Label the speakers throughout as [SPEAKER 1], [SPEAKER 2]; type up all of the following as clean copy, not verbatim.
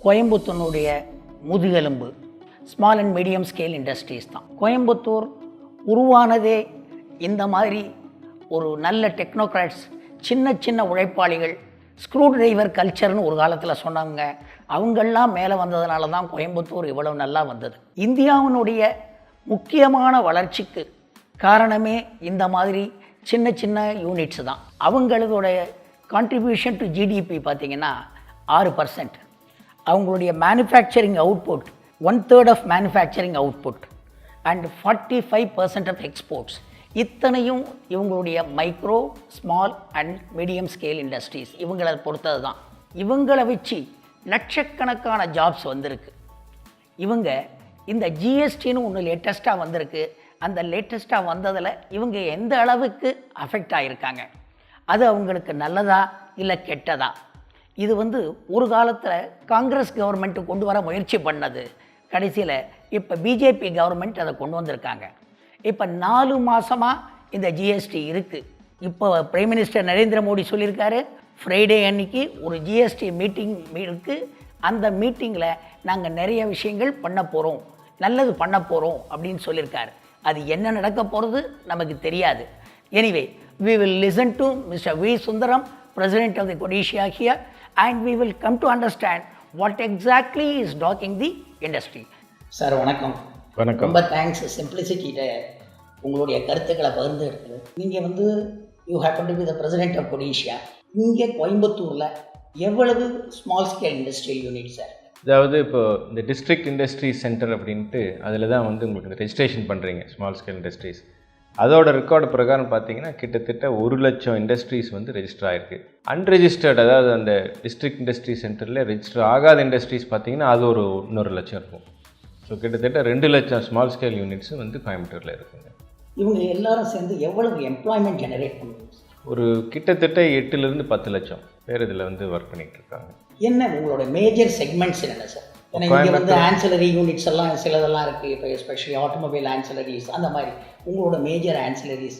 [SPEAKER 1] கோயம்புத்தூருடைய முதுகெலும்பு small and medium scale industries தான். கோயம்புத்தூர் உருவானதே இந்த மாதிரி ஒரு நல்ல டெக்னோக்ராட்ஸ், சின்ன சின்ன உழைப்பாளிகள், ஸ்க்ரூ டிரைவர் கல்ச்சர்னு ஒரு காலத்தில் சொன்னாங்க. அவங்கெல்லாம் மேலே வந்ததுனால தான் கோயம்புத்தூர் இவ்வளவு நல்லா வந்தது. இந்தியாவினுடைய முக்கியமான வளர்ச்சிக்கு காரணமே இந்த மாதிரி சின்ன சின்ன யூனிட்ஸ் தான். அவங்களுடைய கான்ட்ரிபியூஷன் டு ஜிடிபி பார்த்திங்கன்னா 6%. அவங்களுடைய manufacturing output 1/3 of manufacturing output and 45% of exports. இத்தனையும் இவங்களுடைய micro, small and medium scale industries இவங்களை பொறுத்தது தான். இவங்களை வச்சு லட்சக்கணக்கான ஜாப்ஸ் வந்திருக்கு. இவங்க இந்த ஜிஎஸ்டின்னு ஒன்று லேட்டஸ்ட்டாக வந்திருக்கு. அந்த லேட்டஸ்ட்டாக வந்ததில் இவங்க எந்த அளவுக்கு அஃபெக்ட் ஆகியிருக்காங்க, அது அவங்களுக்கு நல்லதா இல்லை கெட்டதா? இது ஒரு காலத்தில் காங்கிரஸ் கவர்மெண்ட்டு கொண்டு வர முயற்சி பண்ணது. கடைசியில் இப்போ பிஜேபி கவர்மெண்ட் அதை கொண்டு வந்திருக்காங்க. இப்போ 4 மாதமாக இந்த ஜிஎஸ்டி இருக்குது. இப்போ பிரைம் மினிஸ்டர் நரேந்திர மோடி சொல்லியிருக்காரு, ஃப்ரைடே அன்னைக்கு ஒரு ஜிஎஸ்டி மீட்டிங் இருக்குது. அந்த மீட்டிங்கில் நாங்கள் நிறைய விஷயங்கள் பண்ண போகிறோம், நல்லது பண்ண போகிறோம் அப்படின்னு சொல்லியிருக்காரு. அது என்ன நடக்க போகிறது நமக்கு தெரியாது. Anyway, we will listen to Mr. V. Sundaram, President of the Codissia here, and we will come to understand what exactly is dogging the industry. Sir வணக்கம்.
[SPEAKER 2] வணக்கம்.
[SPEAKER 1] ரொம்ப தேங்க்ஸ் சிம்பிளிசிட்டியில் உங்களுடைய கருத்துக்களை பகிர்ந்து இருக்குது. நீங்கள் you happen to be the president of Codissia. இங்கே கோயம்புத்தூரில் எவ்வளவு small scale industrial unit sir?
[SPEAKER 2] அதாவது இப்போ இந்த டிஸ்ட்ரிக்ட் இண்டஸ்ட்ரி சென்டர் அப்படின்ட்டு அதில் தான் உங்களுக்கு இந்த ரெஜிஸ்ட்ரேஷன் பண்ணுறீங்க ஸ்மால் ஸ்கேல் இண்டஸ்ட்ரீஸ். அதோட ரெக்கார்டு பிரகாரம் பார்த்தீங்கன்னா கிட்டத்தட்ட 1 லட்சம் இண்டஸ்ட்ரீஸ் ரெஜிஸ்டர் ஆகிருக்கு. அன்ரெஜிஸ்டர்ட், அதாவது அந்த டிஸ்ட்ரிக்ட் இண்டஸ்ட்ரி சென்டரில் ரெஜிஸ்டர் ஆகாத இண்டஸ்ட்ரீஸ் பார்த்தீங்கன்னா அது இன்னொரு லட்சம் இருக்கும். ஸோ கிட்டத்தட்ட 2 லட்சம் ஸ்மால் ஸ்கேல் யூனிட்ஸ் கோயம்புத்தூரில் இருக்குங்க.
[SPEAKER 1] இவங்க எல்லாரும் சேர்ந்து எவ்வளவு எம்ப்ளாய்மெண்ட் ஜெனரேட் பண்ணுவாங்க?
[SPEAKER 2] ஒரு கிட்டத்தட்ட 8லேருந்து 10 லட்சம் பேர் இதில் ஒர்க் பண்ணிகிட்டு இருக்காங்க.
[SPEAKER 1] என்ன உங்களோட மேஜர் செக்மெண்ட்ஸ் என்ன சார்? ஏன்னா இங்கே ஆன்சிலரி யூனிட்ஸ் எல்லாம் சிலதெல்லாம் இருக்குது. இப்போ எஸ்பெஷலி ஆட்டோமொபைல் ஆன்சிலரிஸ், அந்த மாதிரி உங்களோட மேஜர் ஆன்சிலரிஸ்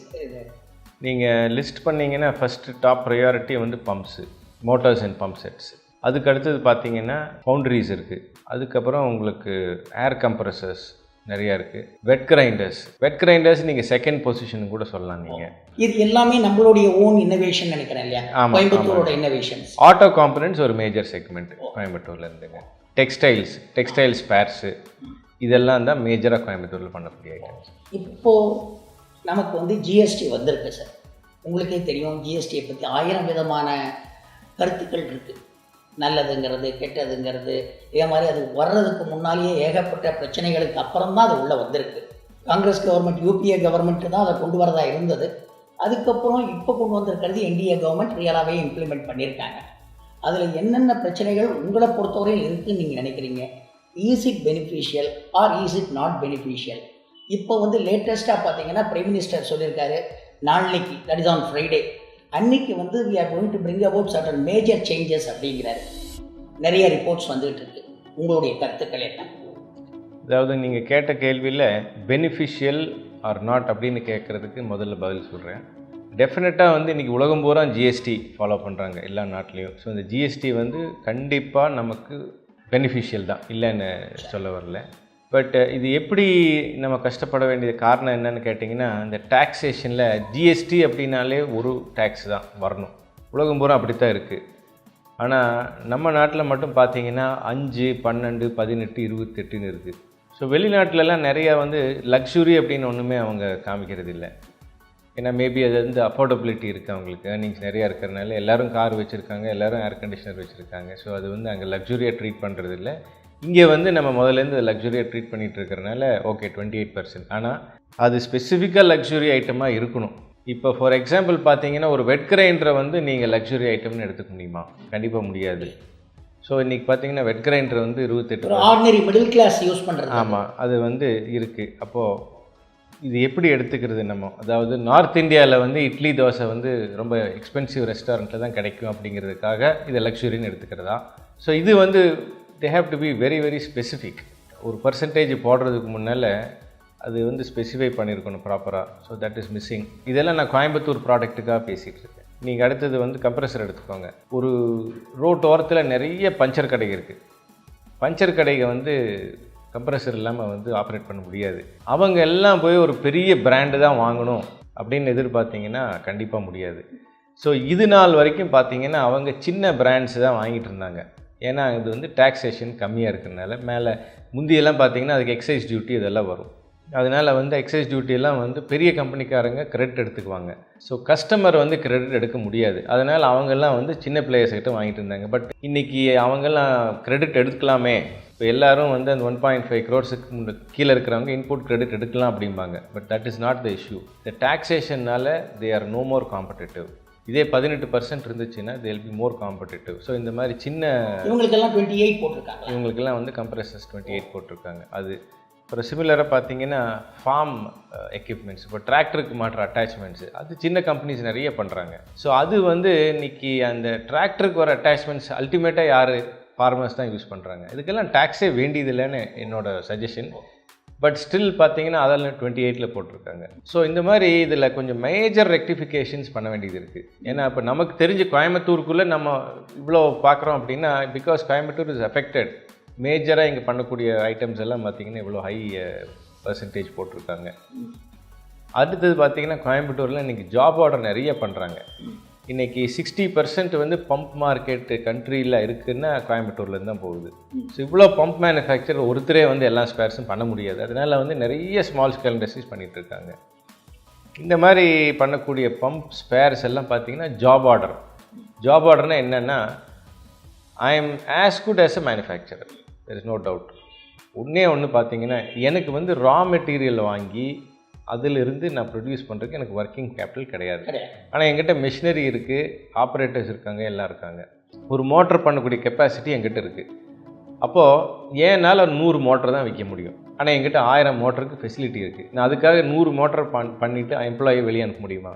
[SPEAKER 2] நீங்கள் லிஸ்ட் பண்ணிங்கன்னா first top priority pumps, Motors and pump sets. அதுக்கு அடுத்தது பார்த்தீங்கன்னா ஃபவுண்டரிஸ் இருக்குது. அதுக்கப்புறம் உங்களுக்கு ஏர் கம்ப்ரஸர்ஸ் நிறையா இருக்குது. வெட் கிரைண்டர்ஸ் நீங்கள் செகண்ட் பொசிஷன் கூட சொல்லலாம். நீங்கள்
[SPEAKER 1] இது எல்லாமே நம்மளுடைய ஓன் இன்னோவேஷன் நினைக்கிறேன் இல்லையா? கோயம்புத்தூரோட இன்னோவேஷன்ஸ்.
[SPEAKER 2] ஆட்டோ காம்பனன்ட்ஸ் ஒரு மேஜர் செக்மெண்ட் கோயம்புத்தூரில் இருந்துங்க. டெக்ஸ்டைல் ஸ்பேர்ஸு இதெல்லாம் தான் மேஜராக கோயம்புத்தூரில் பண்ணக்கூடிய ஐட்டம்ஸ்.
[SPEAKER 1] இப்போது நமக்கு ஜிஎஸ்டி வந்திருக்கு சார். உங்களுக்கே தெரியும், ஜிஎஸ்டியை பற்றி 1000 விதமான கருத்துக்கள் இருக்குது. நல்லதுங்கிறது, கெட்டதுங்கிறது, இதே மாதிரி அது வர்றதுக்கு முன்னாலேயே ஏகப்பட்ட பிரச்சனைகளுக்கு அப்புறம் தான் அது உள்ளே வந்திருக்கு. காங்கிரஸ் கவர்மெண்ட், யூபிஏ கவர்மெண்ட்டு தான் அதை கொண்டு வரதா இருந்தது. அதுக்கப்புறம் இப்போ கொண்டு வந்திருக்கிறது என்டிஏ கவர்மெண்ட் ரியலாகவே இம்ப்ளிமெண்ட் பண்ணியிருக்காங்க. அதில் என்னென்ன பிரச்சனைகள் உங்களை பொறுத்தவரையில் இருக்குதுன்னு நீங்கள் நினைக்கிறீங்க? Is it beneficial or is it not beneficial? இப்போ லேட்டஸ்ட்டாக பார்த்தீங்கன்னா பிரைம் மினிஸ்டர் சொல்லியிருக்காரு, நாளைக்கு, தட் இஸ் ஆன் ஃப்ரைடே அன்னைக்கு we are going to bring about certain major changes அப்படிங்கிறாரு. நிறைய ரிப்போர்ட்ஸ் வந்துகிட்டு இருக்கு. உங்களுடைய கருத்துக்கள் என்ன?
[SPEAKER 2] அதாவது நீங்கள் கேட்ட கேள்வியில் பெனிஃபிஷியல் ஆர் நாட் அப்படின்னு கேட்குறதுக்கு முதல்ல பதில் சொல்கிறேன். டெஃபினட்டாக இன்றைக்கி உலகம் பூரா ஜிஎஸ்டி ஃபாலோ பண்ணுறாங்க எல்லா நாட்டிலையும். ஸோ இந்த ஜிஎஸ்டி கண்டிப்பாக நமக்கு பெனிஃபிஷியல் தான், இல்லைன்னு சொல்ல வரல. பட் இது எப்படி நம்ம கஷ்டப்பட வேண்டிய காரணம் என்னன்னு கேட்டிங்கன்னா, இந்த டாக்ஸேஷனில் ஜிஎஸ்டி அப்படின்னாலே ஒரு டேக்ஸ் தான் வரணும். உலகம் பூரா அப்படி தான் இருக்குது. ஆனால் நம்ம நாட்டில் மட்டும் பார்த்திங்கன்னா 5, 12, 18, 28ன்னு இருக்குது. ஸோ வெளிநாட்டிலலாம் நிறையா லக்ஸுரி அப்படின்னு ஒன்றுமே அவங்க காமிக்கிறது இல்லை. ஏன்னா மேபி அது அஃபோர்டபிலிட்டி இருக்குது, அவங்களுக்கு ஏர்னிங்ஸ் நிறையா இருக்கிறதுனால எல்லோரும் கார் வச்சுருக்காங்க, எல்லோரும் ஏர் கண்டிஷனர் வச்சுருக்காங்க. ஸோ அது அங்கே லக்ஸுரியாக ட்ரீட் பண்ணுறது இல்லை. இங்கே நம்ம முதலேருந்து லக்ஸுரியாக ட்ரீட் பண்ணிகிட்டு இருக்கிறனால ஓகே 28%. ஆனால் அது ஸ்பெசிஃபிக்காக லக்ஸுரி ஐட்டமாக இருக்கணும். இப்போ ஃபார் எக்ஸாம்பிள் பார்த்தீங்கன்னா, ஒரு வெட் கிரைண்டரை நீங்கள் லக்ஸுரி ஐட்டம்னு எடுத்துக்க முடியுமா? கண்டிப்பாக முடியாது. ஸோ இன்றைக்கி பார்த்தீங்கன்னா wet grinder 28
[SPEAKER 1] ordinary middle class use பண்ணுறது.
[SPEAKER 2] ஆமாம், அது இருக்குது. அப்போது இது எப்படி எடுத்துக்கிறது நம்ம? அதாவது நார்த் இந்தியாவில் இட்லி தோசை ரொம்ப எக்ஸ்பென்சிவ் ரெஸ்டாரண்ட்டில் தான் கிடைக்கும் அப்படிங்கிறதுக்காக இதை லக்ஸுரின்னு எடுத்துக்கிறதா? ஸோ இது they have to be very very specific. ஒரு பர்சன்டேஜ் போடுறதுக்கு முன்னால் அது ஸ்பெசிஃபை பண்ணியிருக்கணும் ப்ராப்பராக. So that is missing. இதெல்லாம் நான் கோயம்புத்தூர் ப்ராடக்ட்டுக்காக பேசிகிட்டு இருக்கேன். நீங்கள் அடுத்தது கம்ப்ரெசர் எடுத்துக்கோங்க. ஒரு ரோட் ஓரத்தில் நிறைய பஞ்சர் கடை இருக்குது. பஞ்சர் கடையை வந்து கம்ப்ரஸர் இல்லாமல் வந்து ஆப்ரேட் பண்ண முடியாது. அவங்க எல்லாம் போய் ஒரு பெரிய பிராண்டு தான் வாங்கணும் அப்படின்னு எதிர்பார்த்திங்கன்னா கண்டிப்பாக முடியாது. ஸோ இது நாள் வரைக்கும் பார்த்திங்கன்னா அவங்க சின்ன பிராண்ட்ஸ் தான் வாங்கிட்டு இருந்தாங்க. ஏன்னா இது வந்து டாக்ஸேஷன் கம்மியாக இருக்கிறதுனால. மேலே முந்தியெல்லாம் பார்த்திங்கன்னா அதுக்கு எக்ஸைஸ் டியூட்டி இதெல்லாம் வரும். அதனால் வந்து எக்ஸைஸ் டியூட்டியெல்லாம் வந்து பெரிய கம்பெனிக்காரங்க கிரெடிட் எடுத்துக்குவாங்க. ஸோ கஸ்டமர் வந்து கிரெடிட் எடுக்க முடியாது. அதனால் அவங்கெல்லாம் வந்து சின்ன பிளேயர்ஸ்கிட்ட வாங்கிட்டு இருந்தாங்க. பட் இன்றைக்கி அவங்கெல்லாம் கிரெடிட் எடுக்கலாமே, இப்போ எல்லோரும் வந்து அந்த 1.5 crores கீழே இருக்கிறவங்க இன்புட் கிரெடிட் எடுக்கலாம் அப்படிம்பாங்க. But that is not the issue. இந்த டாக்ஸேஷனால் they are no more competitive. இதே 18% இருந்துச்சுன்னா they will be more competitive. So இந்த மாதிரி சின்ன
[SPEAKER 1] இவங்களுக்கெல்லாம் 28 போட்டிருக்காங்க.
[SPEAKER 2] இவங்களுக்கெல்லாம் வந்து கம்ப்ரஸர்ஸ் 28 போட்டிருக்காங்க. அது அப்புறம் சிமிலராக பார்த்தீங்கன்னா ஃபார்ம் எக்யூப்மெண்ட்ஸ், இப்போ டிராக்டருக்கு மாற்ற அட்டாச்மெண்ட்ஸு, அது சின்ன கம்பெனிஸ் நிறைய பண்ணுறாங்க. ஸோ அது வந்து இன்றைக்கி அந்த டிராக்டருக்கு வர அட்டாச்மெண்ட்ஸ் அல்டிமேட்டாக யார்? ஃபார்மர்ஸ் தான் யூஸ் பண்ணுறாங்க. இதுக்கெல்லாம் டேக்ஸே வேண்டியதில்லைன்னு என்னோடய சஜஷன். பட் ஸ்டில் பார்த்தீங்கன்னா அதெல்லாம் 28 போட்டிருக்காங்க. ஸோ இந்த மாதிரி இதில் கொஞ்சம் மேஜர் ரெக்டிஃபிகேஷன்ஸ் பண்ண வேண்டியது இருக்குது. ஏன்னா இப்போ நமக்கு தெரிஞ்ச கோயம்புத்தூருக்குள்ளே நம்ம இவ்வளோ பார்க்குறோம் அப்படின்னா பிகாஸ் கோயம்புத்தூர் இஸ் அஃபெக்டட். மேஜராக இங்கே பண்ணக்கூடிய ஐட்டம்ஸ் எல்லாம் பார்த்திங்கன்னா இவ்வளோ ஹை பர்சன்டேஜ் போட்டிருக்காங்க. அடுத்தது பார்த்திங்கன்னா கோயம்புத்தூரில் இன்றைக்கி ஜாப் ஆர்டர் நிறைய பண்ணுறாங்க. இன்றைக்கி 60% வந்து பம்ப் மார்க்கெட்டு கண்ட்ரியில் இருக்குதுன்னா கோயம்புத்தூர்லேருந்து தான் போகுது. ஸோ இவ்வளோ பம்ப் மேனுஃபேக்சர் ஒருத்தரே வந்து எல்லா ஸ்பேர்ஸும் பண்ண முடியாது. அதனால் வந்து நிறைய ஸ்மால் ஸ்கேல் இண்டஸ்ட்ரீஸ் பண்ணிகிட்ருக்காங்க. இந்த மாதிரி பண்ணக்கூடிய பம்ப் ஸ்பேர்ஸ் எல்லாம் பார்த்திங்கன்னா ஜாப் ஆர்டர். ஜாப் ஆர்டர்னால் என்னென்னா I am as good as a manufacturer, there is no doubt. ஒன்று பார்த்தீங்கன்னா எனக்கு வந்து ரா மெட்டீரியல் வாங்கி அதிலிருந்து நான் ப்ரொடியூஸ் பண்ணுறதுக்கு எனக்கு ஒர்க்கிங் கேபிட்டல் கிடையாது. ஆனால் என்கிட்ட மிஷினரி இருக்குது, ஆப்ரேட்டர்ஸ் இருக்காங்க, எல்லாம் இருக்காங்க. ஒரு மோட்டர் பண்ணக்கூடிய கெப்பாசிட்டி என்கிட்ட இருக்குது. அப்போது ஏன்னால் 100 மோட்டர் தான் விற்க முடியும். ஆனால் என்கிட்ட 1000 மோட்டருக்கு ஃபெசிலிட்டி இருக்குது. நான் அதுக்காக 100 மோட்டர் பண்ணிவிட்டு எம்ப்ளாயி வெளியே அனுப்ப முடியுமா?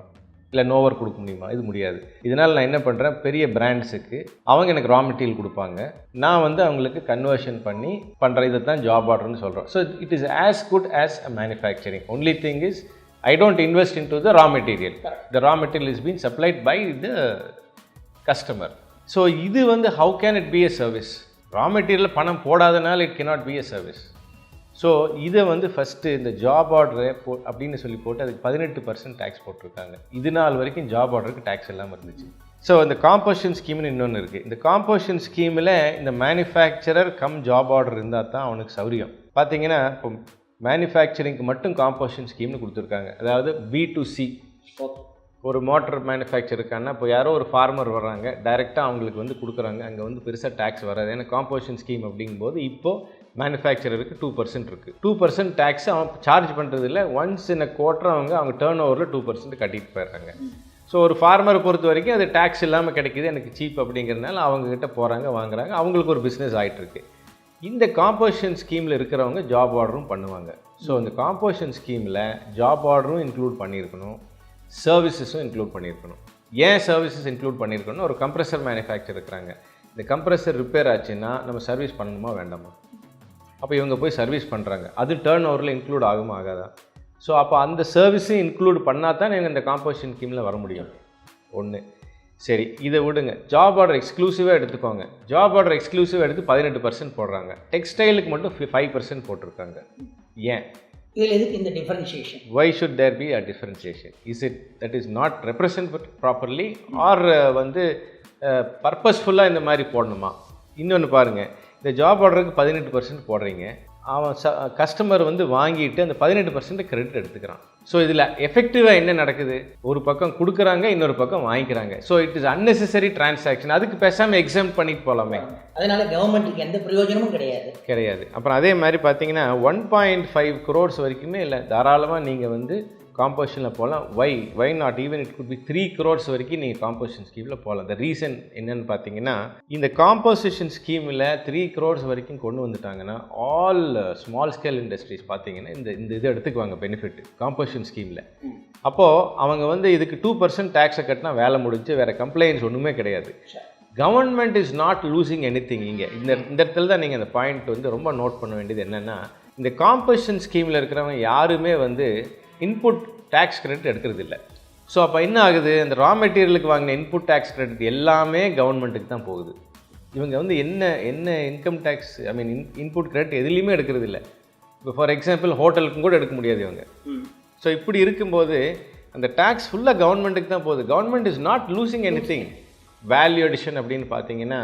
[SPEAKER 2] இல்லை நோவர் கொடுக்க முடியுமா? இது முடியாது. இதனால் நான் என்ன பண்ணுறேன், பெரிய பிராண்ட்ஸுக்கு அவங்க எனக்கு ரா மெட்டீரியல் கொடுப்பாங்க, நான் வந்து அவங்களுக்கு கன்வர்ஷன் பண்ணி பண்ணுறேன். இதை தான் ஜாப் ஆர்டர்னு சொல்கிறோம். So it is as good as a manufacturing. Only thing is I don't invest in to the raw material. The raw material is been supplied by the customer. So இது வந்து how can it be a service? Raw material பணம் போடாதனால it cannot be a service. So இதை வந்து first இந்த job order அப்படின்னு சொல்லி போட்டு அதுக்கு 18% டேக்ஸ் போட்டிருக்காங்க. இது நாள் வரைக்கும் ஜாப் ஆர்டருக்கு டேக்ஸ் இல்லாமல் இருந்துச்சு. ஸோ இந்த காம்போசிஷன் ஸ்கீம்னு இன்னொன்று இருக்குது. இந்த காம்போசிஷன் ஸ்கீமில் இந்த மேனுஃபேக்சரர் கம் ஜாப் ஆர்டர் இருந்தால் தான் அவனுக்கு சௌரியம். பார்த்தீங்கன்னா இப்போ மேனுஃபேக்சரிங்க்கு மட்டும் காம்போசிஷன் ஸ்கீம்னு கொடுத்துருக்காங்க. அதாவது B2C. ஒரு மோட்டர் மேனுஃபேக்சருக்கான இப்போ யாரோ ஒரு ஃபார்மர் வர்றாங்க, டைரெக்டாக அவங்களுக்கு வந்து கொடுக்குறாங்க, அங்கே வந்து பெருசாக டேக்ஸ் வராது. ஏன்னா காம்போசிஷன் ஸ்கீம் அப்படிங்கும்போது இப்போது மேனுஃபேக்சரருக்கு 2% இருக்குது. 2% டேக்ஸ் அவன் சார்ஜ் பண்ணுறதில்ல. ஒன்ஸ் இன் அ குவார்ட்டர் அவங்க டேர்ன் ஓவரில் 2% கட்டிட்டு போயிடுறாங்க. ஸோ ஒரு ஃபார்மரை பொறுத்த வரைக்கும் அது டேக்ஸ் இல்லாமல் கிடைக்கிது, எனக்கு சீப் அப்படிங்கிறதுனால அவங்கக்கிட்ட போகிறாங்க, வாங்குறாங்க, அவங்களுக்கு ஒரு பிஸ்னஸ் ஆகிட்டுருக்கு. இந்த காம்போசிஷன் ஸ்கீமில் இருக்கிறவங்க ஜாப் ஆர்டரும் பண்ணுவாங்க. ஸோ இந்த காம்போசிஷன் ஸ்கீமில் ஜாப் ஆர்டரும் இன்க்ளூட் பண்ணியிருக்கணும், சர்வீசஸும் இன்க்ளூட் பண்ணியிருக்கணும். ஏன் சர்வீசஸ் இன்க்ளூட் பண்ணியிருக்கணும்? ஒரு கம்ப்ரெசர் மேனுஃபேக்சர் இருக்கிறாங்க, இந்த கம்ப்ரெசர் ரிப்பேர் ஆச்சுன்னா நம்ம சர்வீஸ் பண்ணணுமா வேண்டாமா? அப்போ இவங்க போய் சர்வீஸ் பண்ணுறாங்க, அது டேர்ன் ஓவரில் இன்க்ளூட் ஆகுமா ஆகாதா? ஸோ அப்போ அந்த சர்வீஸையும் இன்க்ளூட் பண்ணால் தான் நீங்கள் இந்த காம்போசிஷன் ஸ்கீமில் வர முடியும். ஒன்று. சரி, இதை விடுங்க, ஜாப் ஆர்டர் எக்ஸ்க்ளூசிவாக எடுத்துக்கோங்க. ஜாப் ஆர்டர் எக்ஸ்க்ளூசிவாக எடுத்து 18% போடுறாங்க. டெக்ஸ்டைலுக்கு மட்டும் 5% போட்டிருக்காங்க. ஏன்?
[SPEAKER 1] இதில் எதுக்கு இந்த differentiation?
[SPEAKER 2] Why should there be a differentiation? Is it that is not represented properly or வந்து பர்பஸ்ஃபுல்லாக இந்த மாதிரி போடணுமா? இன்னொன்று பாருங்கள், இந்த ஜாப் ஆர்டருக்கு 18% போடுறீங்க, அவன் கஸ்டமர் வந்து வாங்கிட்டு அந்த 18% கிரெடிட் எடுத்துக்கிறான். ஸோ இதில் எஃபெக்டிவாக என்ன நடக்குது? ஒரு பக்கம் கொடுக்குறாங்க, இன்னொரு பக்கம் வாங்கிக்கிறாங்க. So it is unnecessary transaction. அதுக்கு பேசாமல் எக்ஸாம் பண்ணிட்டு போகலாமே.
[SPEAKER 1] அதனால கவர்மெண்ட்டுக்கு எந்த பிரயோஜனமும் கிடையாது.
[SPEAKER 2] அப்புறம் அதே மாதிரி பார்த்தீங்கன்னா 1.5 crores வரைக்குமே இல்லை, தாராளமாக நீங்கள் வந்து காம்போசிஷனில் போகலாம். Why not even it could be 3 crores வரைக்கும் நீங்கள் காம்போசிஷன் ஸ்கீமில் போகலாம். த ரீசன் என்னன்னு பார்த்தீங்கன்னா, இந்த காம்போசிஷன் ஸ்கீமில் 3 crores வரைக்கும் கொண்டு வந்துட்டாங்கன்னா ஆல் ஸ்மால் ஸ்கேல் இண்டஸ்ட்ரீஸ் பார்த்தீங்கன்னா இந்த இதை எடுத்துக்குவாங்க பெனிஃபிட் காம்போசிஷன் ஸ்கீமில். அப்போது அவங்க வந்து இதுக்கு 2% டேக்ஸை கட்டினா வேலை முடிஞ்சு, வேறு கம்ப்ளைண்ட்ஸ் ஒன்றுமே கிடையாது. Government is not losing anything. இங்கே இந்த இடத்துல தான் நீங்கள் அந்த பாயிண்ட் வந்து ரொம்ப நோட் பண்ண வேண்டியது என்னென்னா, இந்த காம்போசிஷன் ஸ்கீமில் இருக்கிறவங்க யாருமே வந்து இன்புட் டேக்ஸ் கிரெடிட் எடுக்கிறது இல்லை. ஸோ அப்போ என்ன ஆகுது, அந்த ரா மெட்டீரியலுக்கு வாங்கின இன்புட் டேக்ஸ் கிரெடிட் எல்லாமே கவர்மெண்ட்டுக்கு தான் போகுது. இவங்க வந்து என்ன இன்கம் டேக்ஸ் ஐ மீன் இன்புட் கிரெடிட் எதுலேயுமே எடுக்கிறது இல்லை. இப்போ ஃபார் எக்ஸாம்பிள் ஹோட்டலுக்கும் கூட எடுக்க முடியாது இவங்க. ஸோ இப்படி இருக்கும்போது அந்த டேக்ஸ் ஃபுல்லாக கவர்மெண்ட்டுக்கு தான் போகுது. Government is not losing anything. Value addition அப்படின்னு பார்த்தீங்கன்னா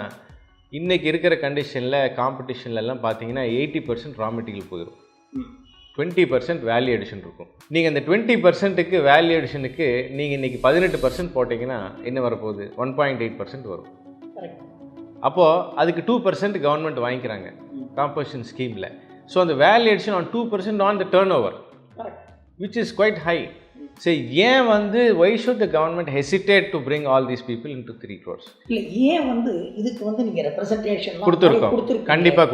[SPEAKER 2] இன்றைக்கி இருக்கிற கண்டிஷனில் காம்படிஷன்லலாம் பார்த்தீங்கன்னா 80% ரா மெட்டீரியல் போயிடும், 20% வேல்யூ அடிஷன் இருக்கும். நீங்கள் அந்த 20%க்கு வேல்யூ அடிஷனுக்கு நீங்கள் இன்றைக்கி 18% போட்டிங்கன்னா என்ன வரப்போகுது? 1.8% வரும். அப்போது அதுக்கு 2% கவர்மெண்ட் வாங்கிக்கிறாங்க காம்போசிஷன் ஸ்கீமில். ஸோ அந்த value addition on 2% on the turnover, which is quite high. சரி, ஏன் வந்து why should the government hesitate to bring all these people into 3 crores?
[SPEAKER 1] இல்லை, ஏன் வந்து இதுக்கு வந்து நீங்கள் ரெப்ரசன்டேஷன்
[SPEAKER 2] கொடுத்துருக்கோம், கண்டிப்பாக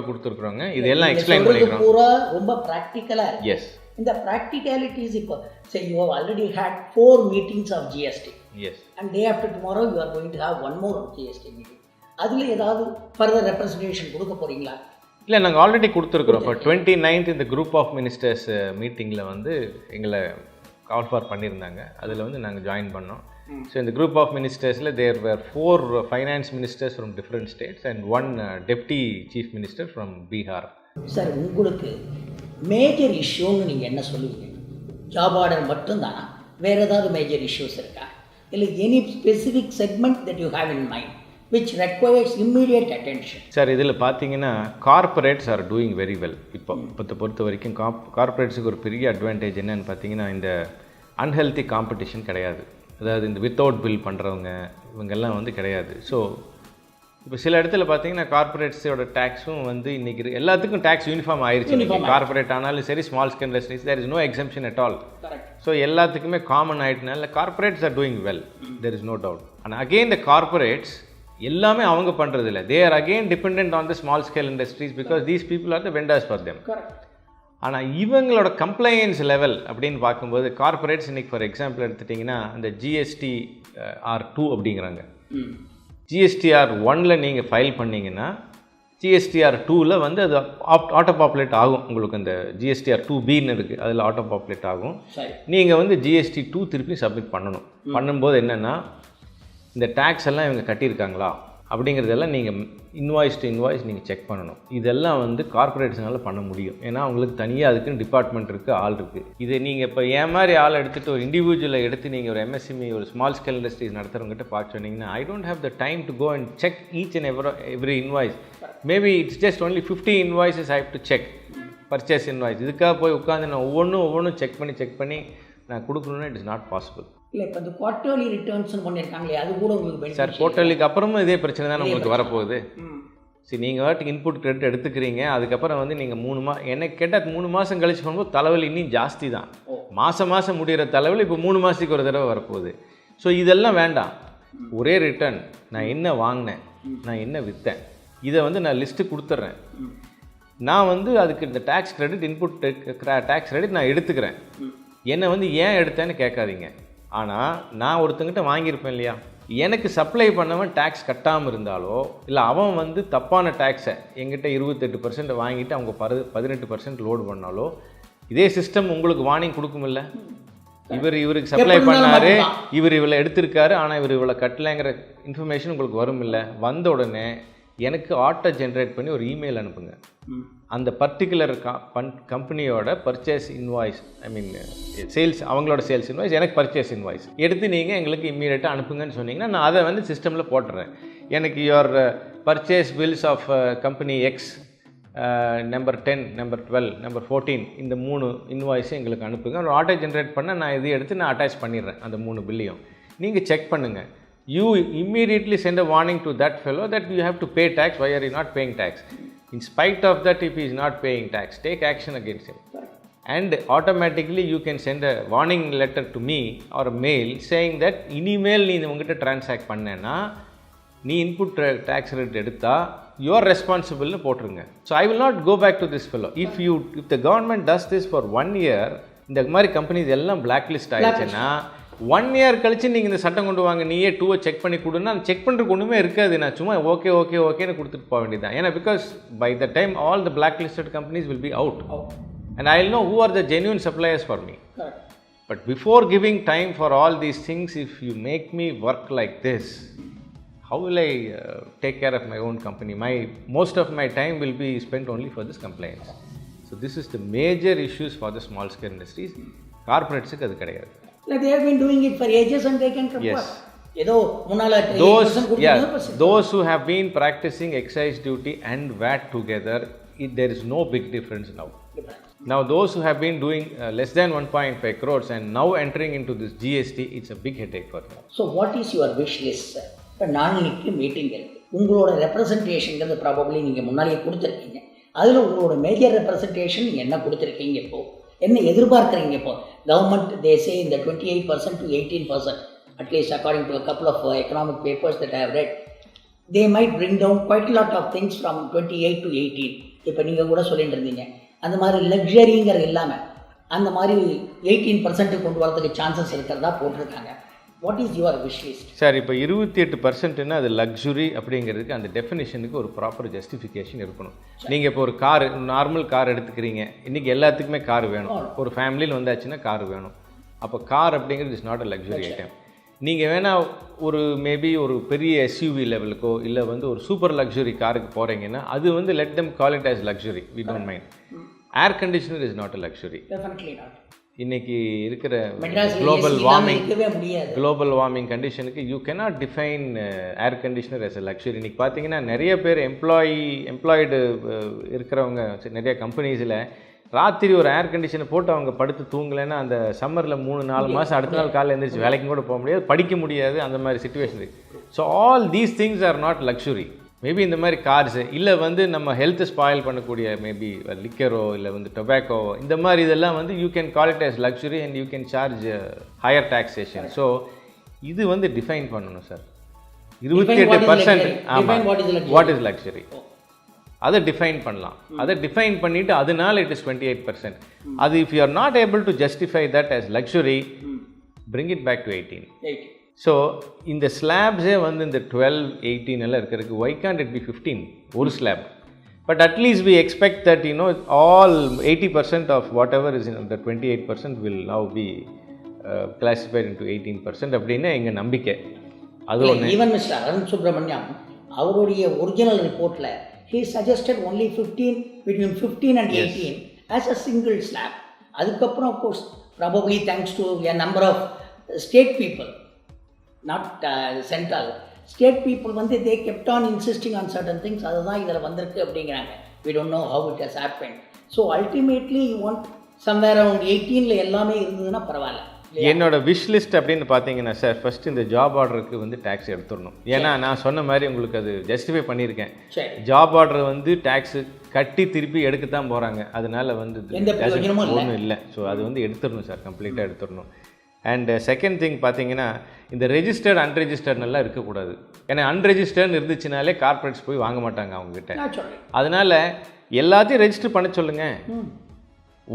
[SPEAKER 2] கொடுத்துருக்குறோங்க. இதெல்லாம் எக்ஸ்பிளைன் பண்ணிக்கிறோம்.
[SPEAKER 1] பூரா ரொம்ப ப்ராக்டிக்கலாக.
[SPEAKER 2] எஸ்,
[SPEAKER 1] இந்த ப்ராக்டிகாலிட்டிஸ் இப்போ say you have already had 4 meetings of GST.
[SPEAKER 2] Yes.
[SPEAKER 1] And day after tomorrow you are going to have one more GST meeting. அதில் ஏதாவது ஃபர்தர் ரெப்ரசன்டேஷன் கொடுக்க போகிறீங்களா?
[SPEAKER 2] இல்லை, நாங்கள் ஆல்ரெடி கொடுத்துருக்குறோம். இப்போ 29th இந்த குரூப் ஆஃப் மினிஸ்டர்ஸ் மீட்டிங்கில் வந்து எங்களை கால் ஃபார் பண்ணியிருந்தாங்க. அதில் வந்து நாங்கள் ஜாயின் பண்ணோம். ஸோ இந்த குரூப் ஆஃப் மினிஸ்டர்ஸில் there were 4 finance ministers from different states and 1 deputy chief minister from Bihar.
[SPEAKER 1] Sir, உங்களுக்கு மேஜர் இஷ்யூன்னு நீங்கள் என்ன சொல்லுவீங்க? ஜாப் ஆர்டர் மட்டும்தானா? வேறு ஏதாவது மேஜர் இஷ்யூஸ் இருக்கா? இல்லை any specific segment that you have in mind which requires immediate attention?
[SPEAKER 2] Sir, இதில் பார்த்தீங்கன்னா corporates are doing very well. இப்போ பொறுத்த வரைக்கும் கார்ப்பரேட்ஸுக்கு ஒரு பெரிய அட்வான்டேஜ் என்னென்னு பார்த்தீங்கன்னா இந்த அன்ஹெல்த்தி காம்படிஷன் கிடையாது. அதாவது இந்த வித்தவுட் பில் பண்ணுறவங்க இவங்கெல்லாம் வந்து கிடையாது. ஸோ இப்போ சில இடத்துல பார்த்தீங்கன்னா கார்ப்பரேட்ஸோட டேக்ஸும் வந்து இன்றைக்கி எல்லாத்துக்கும் டேக்ஸ் யூனிஃபார்ம் ஆயிடுச்சு. கார்ப்பரேட் ஆனாலும் சரி, small scale industries, there is no exemption at all. So எல்லாத்துக்குமே காமன் ஆகிட்டனால corporates are doing well, there is no doubt. ஆனால் அகெயின் த கார்ப்பரேட்ஸ் எல்லாமே அவங்க பண்ணுறது இல்லை. They are again depend on the small scale industries because these people are the vendors for them. ஆனால் இவங்களோட compliance level அப்படின்னு பார்க்கும்போது கார்ப்பரேட்ஸ் இன்றைக்கி ஃபார் எக்ஸாம்பிள் எடுத்துட்டிங்கன்னா அந்த GSTR2 அப்படிங்கிறாங்க. GSTR1 நீங்கள் ஃபைல் பண்ணிங்கன்னா GSTR2 வந்து அது ஆட்டோ பாப்புலேட் ஆகும். உங்களுக்கு அந்த GSTR2Bன்னு இருக்குது, அதில் ஆட்டோ பாப்புலேட் ஆகும். நீங்கள் வந்து GST2 திருப்பி சப்மிட் பண்ணணும். பண்ணும்போது என்னென்னா இந்த டேக்ஸ் எல்லாம் இவங்க கட்டியிருக்காங்களா அப்படிங்கிறதெல்லாம் நீங்கள் இன்வாய்ஸ் டு இன்வாய்ஸ் நீங்கள் செக் பண்ணணும். இதெல்லாம் வந்து கார்ப்பரேட்ஸ்னால பண்ண முடியும். ஏன்னா அவங்களுக்கு தனியாக அதுக்குன்னு டிபார்ட்மெண்ட் இருக்குது, ஆள் இருக்குது. இதை நீங்கள் இப்போ ஏன் மாதிரி ஆள் எடுத்துகிட்டு ஒரு இண்டிவிஜுவலை எடுத்து நீங்கள் ஒரு MSME ஒரு ஸ்மால் ஸ்கேல் இண்டஸ்ட்ரீஸ் நடத்துகிறவங்ககிட்ட பார்த்து சொன்னீங்கன்னா I don't have the time to go and check each and every invoice. Maybe it's just only 50 invoices I have to check, purchase invoice. இதுக்காக போய் உட்காந்து நான் ஒவ்வொன்றும் செக் பண்ணி நான் கொடுக்கணுன்னா இட் இஸ் நாட் பாசிபிள்.
[SPEAKER 1] இல்லை, இப்போ இந்த குவார்ட்டர்லி ரிட்டர்ன்ஸ் பண்ணியிருக்காங்களே, அது கூட உங்களுக்கு
[SPEAKER 2] சார் குவார்ட்டர்லிக்கு அப்புறமும் இதே பிரச்சனை தான் உங்களுக்கு வரப்போகுது. சரி, நீங்கள் வாட்டுக்கு இன்புட் கிரெடிட் எடுத்துக்கிறீங்க, அதுக்கப்புறம் வந்து நீங்கள் எனக்கு கேட்டால் 3 மாதம் கழிச்சு பண்ணும்போது தலைவலி இன்னும் ஜாஸ்தி தான். மாதம் முடிகிற தலைவலி இப்போ 3 மாதத்துக்கு ஒரு தடவை வரப்போகுது. ஸோ இதெல்லாம் வேண்டாம். ஒரே ரிட்டர்ன், நான் என்ன வாங்கினேன், நான் என்ன விற்றேன், இதை வந்து நான் லிஸ்ட்டு கொடுத்துட்றேன். நான் வந்து அதுக்கு இந்த tax credit input tax credit நான் எடுத்துக்கிறேன். என்னை வந்து ஏன் எடுத்தேன்னு கேட்காதீங்க. ஆனால் நான் ஒருத்தங்கிட்ட வாங்கியிருப்பேன் இல்லையா, எனக்கு சப்ளை பண்ணவன் டேக்ஸ் கட்டாமல் இருந்தாலோ இல்லை அவன் வந்து தப்பான டேக்ஸை எங்கிட்ட 28% வாங்கிட்டு அவங்க 18% லோடு பண்ணாலோ இதே சிஸ்டம் உங்களுக்கு வார்னிங் கொடுக்குமில்ல. இவருக்கு சப்ளை பண்ணார், இவ்வளோ எடுத்திருக்காரு, ஆனால் இவ்வளோ கட்டலைங்கிற இன்ஃபர்மேஷன் உங்களுக்கு வரும் இல்லை. வந்த உடனே எனக்கு ஆட்டோ ஜென்ரேட் பண்ணி ஒரு இமெயில் அனுப்புங்க. அந்த பர்டிகுலர் கம்பெனியோட பர்ச்சேஸ் இன்வாய்ஸ், ஐ மீன் சேல்ஸ், அவங்களோட சேல்ஸ் இன்வாய்ஸ், எனக்கு பர்ச்சேஸ் இன்வாய்ஸ் எடுத்து நீங்கள் எங்களுக்கு இம்மீடியட்டாக அனுப்புங்கன்னு சொன்னீங்கன்னா நான் அதை வந்து சிஸ்டமில் போட்டுறேன். எனக்கு your purchase bills of company X number 10, number 12, number 14 இந்த 3 இன்வாய்ஸை எங்களுக்கு அனுப்புங்க. ஒரு ஆட்டோ ஜென்ரேட் பண்ண நான் இது எடுத்து நான் அட்டாச் பண்ணிடுறேன் அந்த 3 பில்லையும். நீங்கள் செக் பண்ணுங்கள். You immediately send a warning to that fellow that you have to pay tax. Why are you not paying tax? In spite of that, if he is not paying tax, take action against him. And automatically you can send a warning letter to me or a mail saying that இனிமேல் நீ உங்ககிட்ட transact பண்ணேன்னா நீ input tax rate எடுத்தா you are responsible னு போட்டுருங்க. So I will not go back to this fellow. If the government does this for 1 year, இந்த மாதிரி கம்பெனிஸ் எல்லாம் பிளாக் லிஸ்ட் ஆயிடுச்சுன்னா 1 year கழிச்சு நீங்கள் இந்த சட்டம் கொண்டு வாங்க, நீயே 2 செக் பண்ணி கொடுன்னா அந்த செக் பண்ணுறதுக்கு ஒன்றுமே இருக்காது. நான் சும்மா ஓகேன்னு கொடுத்துட்டு போக வேண்டியதான். ஏன்னா because by the time all the blacklisted companies will be out and I will know who are the genuine suppliers for me. But before giving time for all these things, if you make me work like this, how will I take care of my own company? Most of my time will be spent only for this compliance. So this is the major issues for the small scale industries. Corporates க்கு அது கிடையாது.
[SPEAKER 1] Like they have been doing it for ages and they can compare.
[SPEAKER 2] Yes.
[SPEAKER 1] ஏதோ முன்னால
[SPEAKER 2] those who have been practicing excise duty and VAT together, there is no big difference now. Now those who have been doing less than 1.5 crores and now entering into this GST, it's a big headache for them.
[SPEAKER 1] So what is your wish list, sir? இப்போ நாளைக்கு meeting இருக்குது, உங்களோட ரெப்ரசன்டேஷன்கிறது probably நீங்கள் முன்னாடியே கொடுத்துருக்கீங்க. அதில் உங்களோட major representation என்ன கொடுத்துருக்கீங்க, இப்போது என்ன எதிர்பார்க்குறீங்க? இப்போ கவர்மெண்ட் தே சே இந்த 28% to 18%, at least according to a couple of economic papers that I have read, they might bring down quite a lot of things from 28 to 18. இப்போ நீங்கள் கூட சொல்லிட்டு இருந்தீங்க அந்த மாதிரி லக்ஸரிங்கிறது இல்லாமல் அந்த மாதிரி 18% கொண்டு வரதுக்கு சான்சஸ் இருக்கிறதா போட்டிருக்காங்க. What is your wish list?
[SPEAKER 2] Sir, இப்போ 28%ன்னா அது லக்ஸுரி அப்படிங்கிறதுக்கு அந்த டெஃபினேஷனுக்கு ஒரு ப்ராப்பர் ஜஸ்டிஃபிகேஷன் இருக்கணும். நீங்கள் இப்போ ஒரு கார், நார்மல் கார் எடுத்துக்கிறீங்க, இன்றைக்கி எல்லாத்துக்குமே கார் வேணும், ஒரு ஃபேமிலியில் வந்தாச்சுன்னா கார் வேணும். அப்போ கார் அப்படிங்கிறது is not a luxury item. நீங்கள் வேணால் ஒரு மேபி ஒரு பெரிய எஸ்யூவி லெவலுக்கோ இல்லை வந்து ஒரு சூப்பர் லக்ஸுரி காருக்கு போகிறீங்கன்னா அது வந்து let them call it as luxury, we don't mind. Air conditioner is not a luxury. இன்னைக்கு இருக்கிற குளோபல் வார்மிங் கண்டிஷனுக்கு you cannot define air conditioner as a luxury. இன்றைக்கி பார்த்தீங்கன்னா நிறைய பேர் எம்ப்ளாய்டு இருக்கிறவங்க நிறைய கம்பெனிஸில் ராத்திரி ஒரு ஏர் கண்டிஷனை போட்டு அவங்க படுத்து தூங்கலைன்னா அந்த சம்மரில் 3-4 மாதம் அடுத்த நாள் காலையில் எழுந்திரிச்சு வேலைக்கும் கூட போக முடியாது, படிக்க முடியாது, அந்த மாதிரி சுச்சுவேஷன் இருக்குது. So all these things are not luxury. Maybe இந்த மாதிரி கார்ஸு இல்லை வந்து நம்ம ஹெல்த்தை ஸ்பாயில் பண்ணக்கூடிய மேபி லிக்கரோ இல்லை வந்து டொபாக்கோ, இந்த மாதிரி இதெல்லாம் வந்து you can call it as luxury and you can charge higher taxation. So இது வந்து டிஃபைன் பண்ணணும் சார். 28%. ஆமாம், வாட் இஸ் லக்ஸுரி அதை டிஃபைன் பண்ணலாம். அதை டிஃபைன் பண்ணிவிட்டு அதனால இட் இஸ் 28%. அது if you are not able to justify that as luxury, bring it back to 18. So இந்த ஸ்லாப்ஸே வந்து இந்த 12, 18 எல்லாம் இருக்கிறதுக்கு why can't it be 15 ஒரு slab? But at least we expect that all 80% of whatever is in the 28% will now be classified into 18% அப்படின்னு எங்கள் நம்பிக்கை. அது ஒன்று. ஈவன்
[SPEAKER 1] மிஸ்டர் அருண் சுப்ரமணியம் அவருடைய ஒரிஜினல் ரிப்போர்ட்டில் he suggested only 15, between 15 and 18 as a single slab. அதுக்கப்புறம் of course probably thanks to a number of state people, not central state people, வந்து they kept on insisting on certain things. அதுதான் இதில் வந்திருக்கு அப்படிங்கிறாங்க. we don't know how it has happened. so ultimately you want somewhere around 18ல எல்லாமே இருந்ததுன்னா பரவாயில்ல.
[SPEAKER 2] என்னோட wish list அப்படின்னு பார்த்தீங்கன்னா சார், ஃபர்ஸ்ட் இந்த ஜாப் ஆர்டருக்கு வந்து டேக்ஸ் எடுத்துடணும். ஏன்னா நான் சொன்ன மாதிரி உங்களுக்கு அது ஜஸ்டிஃபை பண்ணியிருக்கேன். ஜாப் ஆர்டர் வந்து டேக்ஸு கட்டி திருப்பி எடுக்கத்தான் போகிறாங்க, அதனால வந்து ஒன்றும் இல்லை. ஸோ அது வந்து எடுத்துடணும் சார், கம்ப்ளீட்டாக எடுத்துடணும். அண்ட் செகண்ட் திங் பார்த்தீங்கன்னா இந்த ரெஜிஸ்டர்ட் அன்ரெஜிஸ்டர்னெல்லாம் இருக்கக்கூடாது. ஏன்னா அன்ரெஜிஸ்டர்னு இருந்துச்சுனாலே கார்பரேட்ஸ் போய் வாங்க மாட்டாங்க அவங்ககிட்ட. அதனால் எல்லாத்தையும் ரெஜிஸ்டர் பண்ண சொல்லுங்கள்.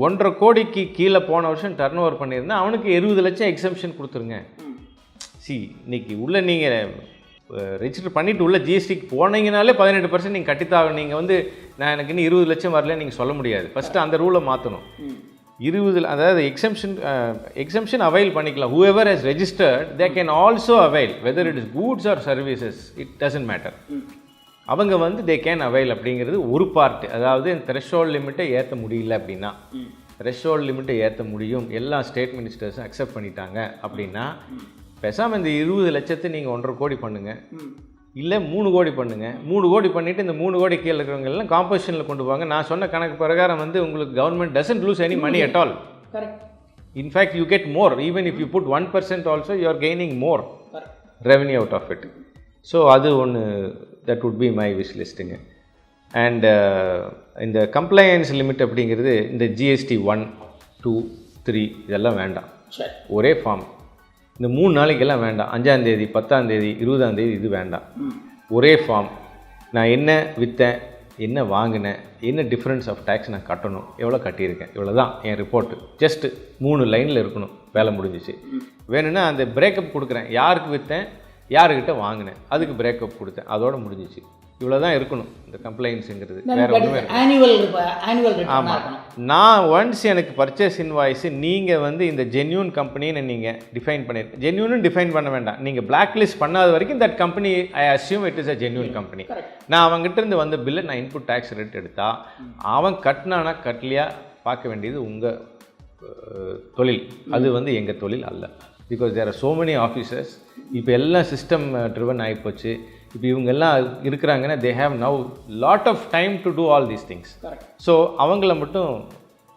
[SPEAKER 2] 1.5 கோடிக்கு கீழே போன வருஷம் டர்ன் ஓவர் பண்ணியிருந்தா அவனுக்கு 70 லட்சம் எக்ஸம்ஷன் கொடுத்துருங்க. இன்னைக்கு உள்ள நீங்கள் ரெஜிஸ்டர் பண்ணிவிட்டு உள்ள ஜிஎஸ்டிக்கு போனீங்கனாலே 18% நீங்கள் கட்டித்தாகணும். நீங்கள் வந்து நான் எனக்கு இன்னும் 20 லட்சம் வரல நீங்கள் சொல்ல முடியாது. ஃபஸ்ட்டு அந்த ரூலை மாற்றணும். 20, அதாவது எக்ஸம்ஷன் அவைல் பண்ணிக்கலாம். whoever has registered they can also avail, whether it is goods or services, it doesn't matter. அவங்க வந்து தே கேன் அவைல் அப்படிங்கிறது ஒரு பார்ட். அதாவது த்ரெஷோல்ட் லிமிட்டை ஏற்ற முடியல அப்படின்னா, த்ரெஷோல்ட் லிமிட்டை ஏற்ற முடியும், எல்லா ஸ்டேட் மினிஸ்டர்ஸும் அக்செப்ட் பண்ணிட்டாங்க அப்படின்னா பேசாமல் இந்த 20 லட்சத்தை நீங்கள் 1.5 கோடி பண்ணுங்கள், இல்லை 3 கோடி பண்ணுங்கள். 3 கோடி பண்ணிவிட்டு இந்த 3 கோடி கீழே இருக்கிறவங்க எல்லாம் காம்பசிஷனில் கொண்டு போங்க. நான் சொன்ன கணக்கு பிரகாரம் வந்து உங்களுக்கு government doesn't lose any money at all. In fact you get more. Even if you put 1% also you are gaining more revenue out of it. So அது ஒன்று, that would be my wish listing. And இந்த compliance limit அப்படிங்கிறது இந்த GST 1, 2, 3 இதெல்லாம் வேண்டாம். ஒரே form. இந்த 3 நாளைக்கெல்லாம் வேண்டாம். 5ஆம் தேதி, 10ஆம் தேதி, 20ஆம் தேதி இது வேண்டாம். ஒரே ஃபார்ம். நான் என்ன விற்றேன், என்ன வாங்கினேன், என்ன டிஃப்ரென்ஸ் ஆஃப் டேக்ஸ் நான் கட்டணும், எவ்வளோ கட்டியிருக்கேன், இவ்வளோ தான் என் ரிப்போர்ட்டு. ஜஸ்ட்டு 3 லைனில் இருக்கணும். வேலை முடிஞ்சிச்சு. வேணும்னா அந்த பிரேக்கப் கொடுக்குறேன், யாருக்கு விற்றேன், யாருக்கிட்ட வாங்கினேன், அதுக்கு பிரேக்கப் கொடுத்தேன், அதோடு முடிஞ்சிச்சு. இவ்வளோ தான் இருக்கணும் இந்த கம்ப்ளைண்ட்ஸுங்கிறது, வேறு ஒன்றுமே
[SPEAKER 1] ஆனுவல்
[SPEAKER 2] ஆமாம். நான் ஒன்ஸ் எனக்கு பர்ச்சேஸ் இன்வாய்ஸு நீங்கள் வந்து இந்த ஜென்யூன் கம்பெனின்னு நீங்கள் டிஃபைன் பண்ணியிருக்கேன். ஜென்யூனும் டிஃபைன் பண்ண வேண்டாம், நீங்கள் பிளாக் லிஸ்ட் பண்ணாத வரைக்கும் that company I assume it is a genuine company. நான் அவங்ககிட்ட இருந்து வந்த பில்லை நான் இன்புட் டேக்ஸ் ரேட் எடுத்தா அவன் கட்டினானா கட்டலையா பார்க்க வேண்டியது உங்கள் தொழில், அது வந்து எங்கள் தொழில் அல்ல. Because there are so many officers. இப்போ எல்லாம் சிஸ்டம் ட்ரிவன் ஆகிப்போச்சு. இப்போ இவங்க எல்லாம் இருக்கிறாங்கன்னா they have now lot of time to do all these things. So அவங்கள மட்டும்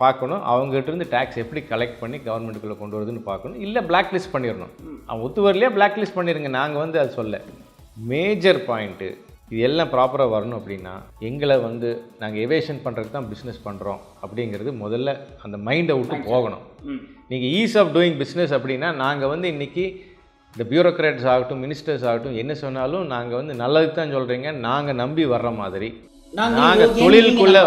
[SPEAKER 2] பார்க்கணும், அவங்ககிட்ட இருந்து டேக்ஸ் எப்படி கலெக்ட் பண்ணி கவர்மெண்ட்டுக்குள்ளே கொண்டு வருதுன்னு பார்க்கணும். இல்லை பிளாக் லிஸ்ட் பண்ணிடணும். அவன் ஒத்து வரலையா பிளாக் லிஸ்ட் பண்ணிடுங்க, நாங்கள் வந்து அது சொல்ல. மேஜர் பாயிண்ட்டு இது எல்லாம் ப்ராப்பராக வரணும் அப்படின்னா எங்களை வந்து நாங்கள் எவேஷன் பண்ணுறதுக்கு தான் பிஸ்னஸ் பண்ணுறோம் அப்படிங்கிறது முதல்ல அந்த மைண்டை விட்டு போகணும். நீங்கள் ஈஸ் ஆஃப் டூயிங் பிஸ்னஸ் அப்படின்னா நாங்கள் வந்து இன்றைக்கி இந்த பியூரோக்ராட்ஸ் ஆகட்டும், மினிஸ்டர்ஸ் ஆகட்டும், என்ன சொன்னாலும் நாங்கள் வந்து நல்லதுக்கு தான் சொல்கிறீங்க, நாங்கள் நம்பி வர்ற மாதிரி. நாங்கள் தொழிலுக்குள்ளே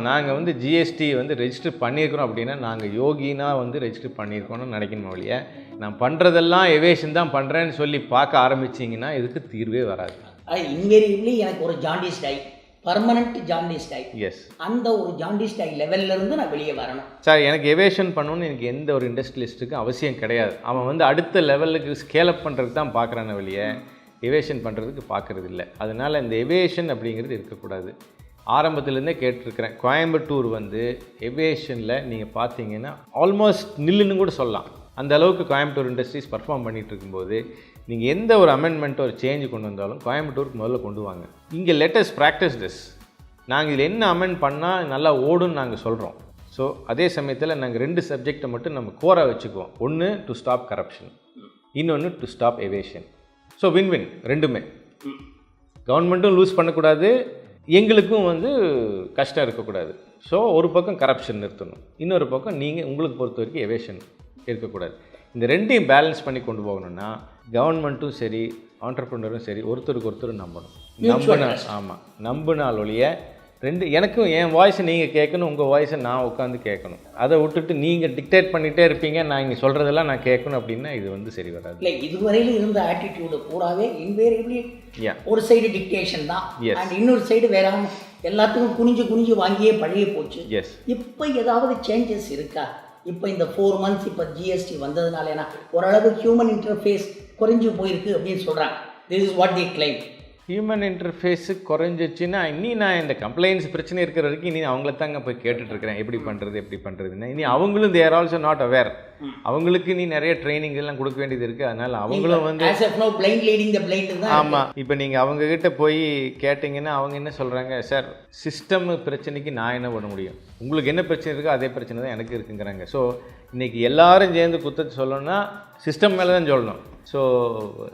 [SPEAKER 2] நாங்கள் வந்து ஜிஎஸ்டி வந்து ரெஜிஸ்டர் பண்ணியிருக்கிறோம் அப்படின்னா நாங்கள் யோகினா வந்து ரெஜிஸ்டர் பண்ணியிருக்கோன்னு நினைக்கணும் ஒழிய நான் பண்ணுறதெல்லாம் எவேஷன் தான் பண்ணுறேன்னு சொல்லி பார்க்க ஆரம்பிச்சிங்கன்னா இதுக்கு தீர்வே வராது.
[SPEAKER 1] இன்வேரியபிளி எனக்கு ஒரு ஜாண்டிஸ் டை, பர்மனண்ட் ஜாண்டிஸ் டை.
[SPEAKER 2] எஸ்,
[SPEAKER 1] அந்த ஒரு ஜாண்டிஸ் டை லெவல்ல இருந்து நான் வெளியே வரணும்
[SPEAKER 2] சார். எனக்கு எவேஷன் பண்ணணும்னு எனக்கு எந்த ஒரு இண்டஸ்ட்ரியலிஸ்ட்டுக்கும் அவசியம் கிடையாது. அவன் வந்து அடுத்த லெவலுக்கு ஸ்கேல் அப் பண்ணுறதுக்கு தான் பார்க்குறான வெளியே எவேஷன் பண்ணுறதுக்கு பார்க்குறது இல்லை. அதனால் இந்த எவேஷன் அப்படிங்கிறது இருக்கக்கூடாது. ஆரம்பத்துலேருந்தே கேட்டிருக்கிறேன், கோயம்புத்தூர் வந்து எவேஷனில் நீங்கள் பார்த்தீங்கன்னா ஆல்மோஸ்ட் நில்லுன்னு கூட சொல்லலாம். அந்த அளவுக்கு கோயம்புத்தூர் இண்டஸ்ட்ரீஸ் பர்ஃபார்ம் பண்ணிகிட்டு இருக்கும்போது நீங்கள் எந்த ஒரு அமெண்ட்மெண்ட்டோ ஒரு சேஞ்சு கொண்டு வந்தாலும் கோயம்புத்தூருக்கு முதல்ல கொண்டு வாங்க. இங்கே லெட்டஸ் ப்ராக்டிஸ் திஸ். நாங்கள் இதில் என்ன அமெண்ட் பண்ணால் நல்லா ஓடுன்னு நாங்கள் சொல்கிறோம். ஸோ அதே சமயத்தில் நாங்கள் 2 சப்ஜெக்டை மட்டும் நம்ம கோராக வச்சுக்குவோம். ஒன்று டு ஸ்டாப் கரப்ஷன், இன்னொன்று to stop evasion. So win ரெண்டுமே. கவர்மெண்ட்டும் லூஸ் பண்ணக்கூடாது, எங்களுக்கும் வந்து கஷ்டம் இருக்கக்கூடாது. ஸோ ஒரு பக்கம் கரப்ஷன் நிறுத்தணும், இன்னொரு பக்கம் நீங்கள் உங்களுக்கு பொறுத்த வரைக்கும் எவேஷன் இருக்கக்கூடாது. இந்த ரெண்டையும் பேலன்ஸ் பண்ணி கொண்டு போகணுன்னா கவர்மெண்ட்டும் சரி ஆண்டர்ப்ரனரும் சரி ஒருத்தருக்கு ஒருத்தர் நம்பணும். நம்பினால் ஒழிய எனக்கும் என் வாய்ஸை நீங்கள் கேட்கணும், உங்கள் வாய்ஸை நான் உட்காந்து கேட்கணும். அதை விட்டுட்டு நீங்கள் டிக்டேட் பண்ணிகிட்டே இருப்பீங்க, நான் இங்கே சொல்கிறதெல்லாம் நான் கேட்கணும் அப்படின்னா இது வந்து சரி வராது.
[SPEAKER 1] இல்லை, இதுவரையில் இருந்த ஆட்டிடியூடு கூடவே இன்வேரியபிளி ஒரு சைடு டிக்டேஷன் தான், அண்ட் இன்னொரு சைடு வேற எல்லாத்துக்கும் குனிஞ்சு வாங்கியே பழகி போச்சு.
[SPEAKER 2] எஸ்,
[SPEAKER 1] இப்போ ஏதாவது சேஞ்சஸ் இருக்கா? இப்போ இந்த 4 months இப்போ ஜிஎஸ்டி வந்ததுனால ஏன்னா ஓரளவு ஹியூமன் இன்டர்ஃபேஸ் குறைஞ்சி போயிருக்கு அப்படின்னு சொல்கிறாங்க. This is what the claim.
[SPEAKER 2] Human interface குறைஞ்சிச்சுன்னா நான் இந்த கம்ப்ளைண்ட்ஸ் பிரச்சனை இருக்கிற வரைக்கும் இனி அவங்கள தாங்க போய் கேட்டுட்ருக்கிறேன் எப்படி பண்ணுறதுன்னா இனி அவங்களும் they are also not aware. அவங்களுக்கு நிறைய ட்ரைனிங் எல்லாம் கொடுக்க வேண்டியது இருக்குது. அதனால் அவங்களும் வந்து ஆமாம். இப்போ நீங்கள் அவங்கக்கிட்ட போய் கேட்டிங்கன்னா அவங்க என்ன சொல்கிறாங்க, சார் சிஸ்டம் பிரச்சனைக்கு நான் என்ன பண்ண முடியும், உங்களுக்கு என்ன பிரச்சனை இருக்கோ அதே பிரச்சனை தான் எனக்கு இருக்குங்கிறாங்க. ஸோ இன்றைக்கி எல்லாரும் சேர்ந்து குத்தத்தை சொல்லணும்னா சிஸ்டம் மேலே தான் சொல்லணும். So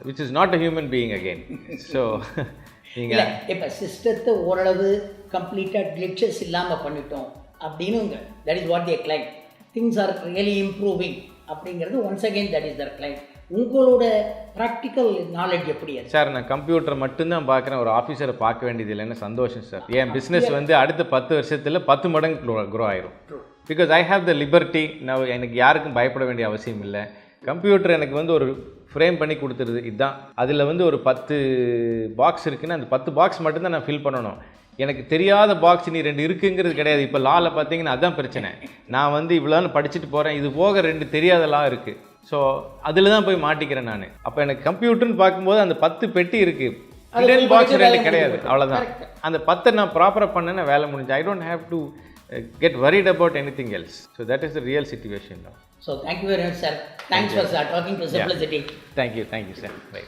[SPEAKER 2] which is not a human being again. So நீங்கள்
[SPEAKER 1] இப்போ சிஸ்டத்தை ஓரளவு கம்ப்ளீட்டாக கிளிச்சஸ் இல்லாமல் பண்ணிட்டோம் அப்படின்னு that is what they claim. Things are really improving அப்படிங்கிறது once again that is their claim. உங்களோட ப்ராக்டிக்கல் நாலேஜ் எப்படி?
[SPEAKER 2] சார் நான் கம்ப்யூட்டரை மட்டும்தான் பார்க்குறேன், ஒரு ஆஃபீஸரை பார்க்க வேண்டியது இல்லைன்னு சந்தோஷம் சார். என் பிஸ்னஸ் வந்து அடுத்த 10 வருஷத்தில் 10 மடங்கு க்ரோ ஆயிரும். Because I have the liberty. நான் எனக்கு யாருக்கும் பயப்பட வேண்டிய அவசியம் இல்லை. கம்ப்யூட்டர் எனக்கு வந்து ஒரு ஃப்ரேம் பண்ணி கொடுத்துருது, இதுதான். அதில் வந்து ஒரு 10 பாக்ஸ் இருக்குன்னா அந்த 10 பாக்ஸ் மட்டும்தான் நான் ஃபில் பண்ணணும். எனக்கு தெரியாத பாக்ஸ் நீ 2 இருக்குங்கிறது கிடையாது. இப்போ லாவில் பார்த்தீங்கன்னா அதுதான் பிரச்சனை. நான் வந்து இவ்வளோன்னு படிச்சுட்டு போகிறேன், இது போக 2 தெரியாத லா இருக்குது. ஸோ அதில் தான் போய் மாட்டிக்கிறேன் நான். அப்போ எனக்கு கம்ப்யூட்டர்னு பார்க்கும்போது அந்த 10 பெட்டி இருக்குது, பாக்ஸ் 2 கிடையாது, அவ்வளோதான். அந்த 10 நான் ப்ராப்பராக பண்ணேன்னா வேலை முடிஞ்சு. ஐ don't have to get worried about anything else. So that is the real situation now.
[SPEAKER 1] So thank you very much, sir. Thanks for talking to Simplicity.
[SPEAKER 2] Thank you sir. Bye.